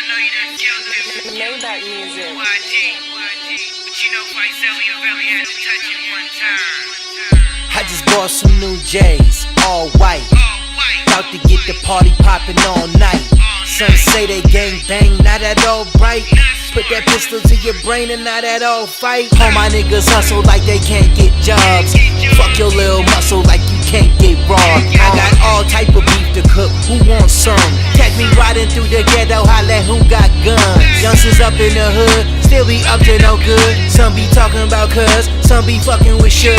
I know you done killed this. Made that music. YG. But you know Fai-Zell really had to touch it one time. I just bought some new J's, all white. About to get the party poppin' all night. Some say they gang bang, not at all bright. Put that pistol to your brain and not at all fight. All my niggas hustle like they can't get jobs. Fuck your little muscle like you can't get robbed. I got all type of beef to cook, who wants some? Catch me riding through the ghetto, holla who got guns. Youngsters up in the hood, still be up to no good. Some be talking about cuz, some be fucking with Suge.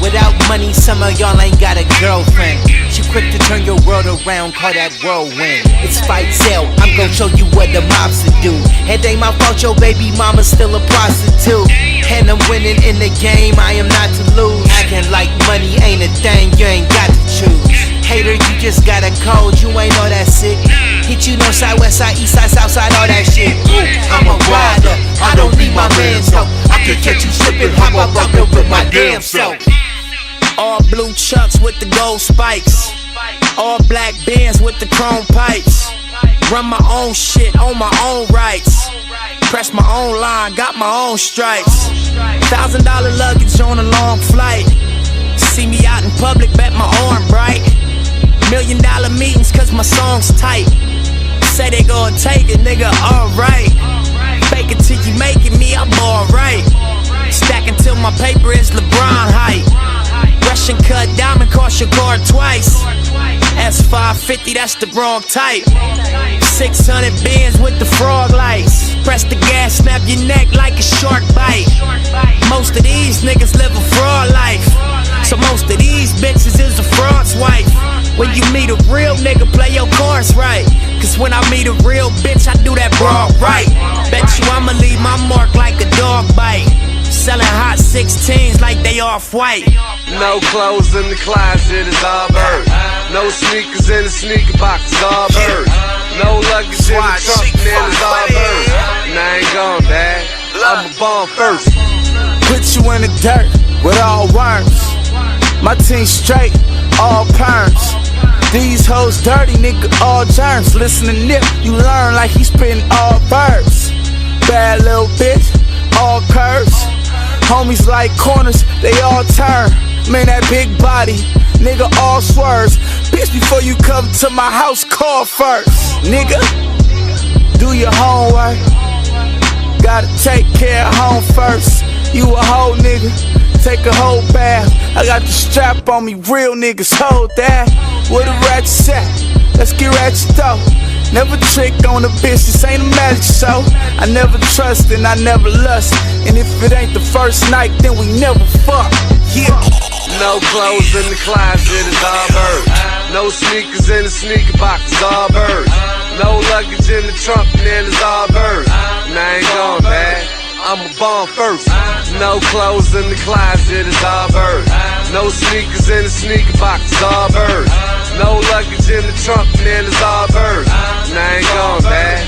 Without money, some of y'all ain't got a girlfriend. She quick to turn your world around, call that whirlwind. It's Fai-Zell, I'm gon' show you what the mobster do. It ain't my fault your baby mama's still a prostitute. And I'm winning in the game, I am not to lose. Acting like money ain't a thing, you ain't got to choose. Hater, you just got a cold, you ain't all that sick. Hit you north side, west side, east side, south side, all that shit. I'm a rider, I don't need my man's help. I can catch you slipping, hop up out there with my damn self. All blue chucks with the gold spikes. All black Benz with the chrome pipes. Run my own shit on my own rights. Press my own line, got my own stripes. $1,000 luggage on a long flight. See me out in public, bet my arm bright. $1 million meetings cause my song's tight. Say they gon' take it, nigga, alright. Fake it till you making me, I'm alright. Stacking till my paper is LeBron height. Russian cut diamond cost your car twice. S550, that's the wrong type. 600 bins with the frog lights. Press the gas, snap your neck like a shark bite. Most of these niggas live a fraud life. So most of these bitches is a fraud's wife. When you meet a real nigga, play your cards right. Cause when I meet a real bitch, I do that broad right. Bet you I'ma leave my mark like a dog bite. Selling hot 16s like they off-white. No clothes in the closet, it's all birds. No sneakers in the sneaker box, it's all birds. No luggage in the trunk, man, it's all birds. And I ain't gone, dad, I'm a bomb first. Put you in the dirt with all worms. My team straight, all perms. These hoes dirty, nigga, all germs. Listen to Nip, you learn like he spitting all verbs. Bad little bitch, all curves. Homies like corners, they all turn. Man, that big body, nigga, all swerves. Bitch, before you come to my house, call first. Nigga, do your homework. Gotta take care of home first. You a hoe, nigga, take a whole bath. I got the strap on me, real niggas hold that. Where the ratchet at? Let's get ratchet though. Never trick on a bitch, this ain't a magic show. I never trust and I never lust. And if it ain't the first night, then we never fuck. Yeah. No clothes in the closet, it's all birds. No sneakers in the sneaker box, it's all birds. No luggage in the trunk, man, it's all birds. And I ain't gone, dad, I'm a bomb first. No clothes in the closet, it's all birds. No sneakers in the sneaker box, it's all birds. No luggage in the trunk, man, it's all birds. And I ain't gone, dad,